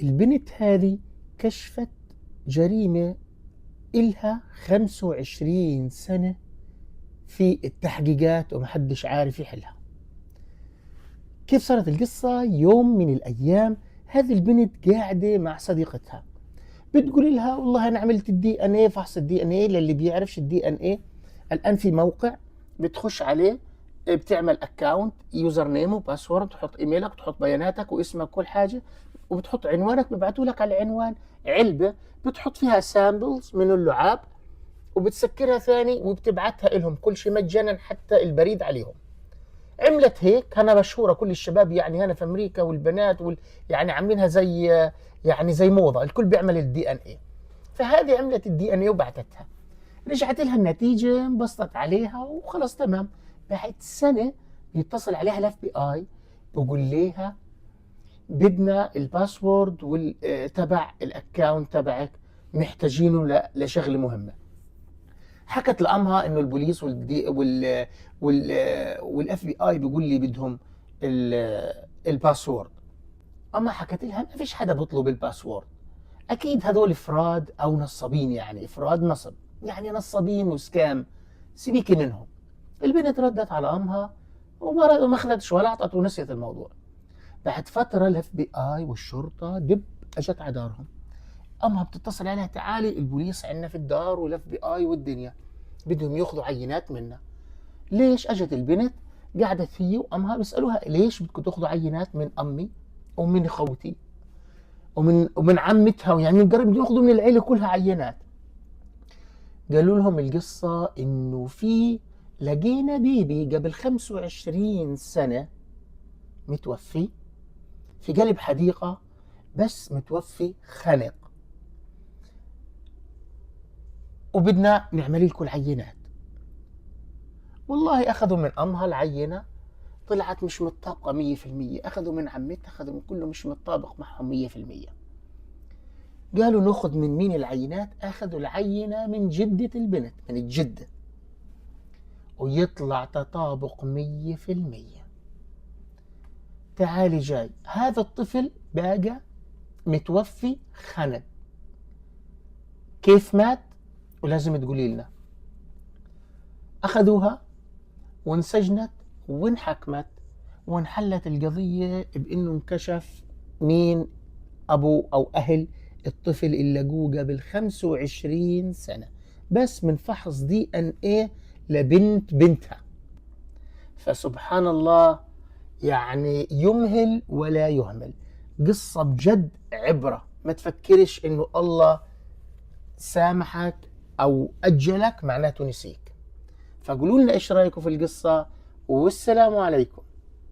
البنت هذه كشفت جريمة إلها 25 سنة في التحقيقات ومحدش عارف يحلها. كيف صارت القصة؟ يوم من الأيام هذه البنت قاعدة مع صديقتها، بتقول لها والله أنا عملت الدي ان ايه، فحص الدي ان ايه. للي بيعرفش الدي ان ايه، الآن في موقع بتخش عليه، بتعمل اكونت، يوزر نيم وباسورد، تحط ايميلك، تحط بياناتك واسمك كل حاجة، وبتحط عنوانك، بيبعتوا لك على العنوان علبة بتحط فيها سامبلز من اللعاب، وبتسكرها ثاني وبتبعتها لهم كل شيء مجانا حتى البريد عليهم. عملت هيك، انا مشهوره، كل الشباب يعني هنا في امريكا والبنات يعني عاملينها زي، يعني زي موضه، الكل بيعمل الدي ان اي. فهذه عملت الدي ان اي وبعتتها، رجعت لها النتيجه، انبسطت عليها وخلص تمام. بعد سنه بيتصل عليها الاف بي اي، بقول لها بدنا الباسورد تبع الاكونت تبعك، محتاجينه لشغله مهمه. حكت لامها انه البوليس وال والاف بي اي بيقول لي بدهم الباسورد. اما حكت لها ما فيش حدا بيطلب الباسورد، اكيد هذول افراد او نصابين، يعني افراد نصب، يعني نصابين وسكام، سيبيكي منهم. البنت ردت على امها وما اخذتش ولا اعطت ونسيت الموضوع. بعد فتره الاف بي اي والشرطه دب اجت على دارهم، امها بتتصل عليها تعالي البوليس عندنا في الدار والاف بي اي والدنيا بدهم ياخذوا عينات منا. ليش؟ اجت البنت قعدت هي وامها بيسالوها ليش بدكم تاخذوا عينات من امي ومن اخوتي ومن عمتها، ويعني من قريب بدهم ياخذوا من العيله كلها عينات. قالوا لهم القصه انه لقينا بيبي قبل 25 سنه متوفي في قلب حديقه، بس متوفي خنق، وبدنا نعمل لكم العينات. والله اخذوا من امها العينه، طلعت مش متطابقه 100%، اخذوا من عمتها، اخذوا من كله مش متطابق معهم 100%. قالوا ناخذ من مين العينات؟ اخذوا العينه من جده البنت، من الجده، ويطلع تطابق 100%. تعالي جاي هذا الطفل باقى متوفي خنق، كيف مات؟ ولازم تقولي لنا. اخذوها وانسجنت وانحكمت وانحلت القضية بأنه انكشف مين أبو أو أهل الطفل اللي لقوه قبل 25 سنة، بس من فحص دي ان ايه لبنت بنتها. فسبحان الله، يعني يمهل ولا يهمل. قصة بجد عبرة، ما تفكرش انه الله سامحك او اجلك معناته نسيك. فقولوا لنا ايش رايكم في القصة، والسلام عليكم.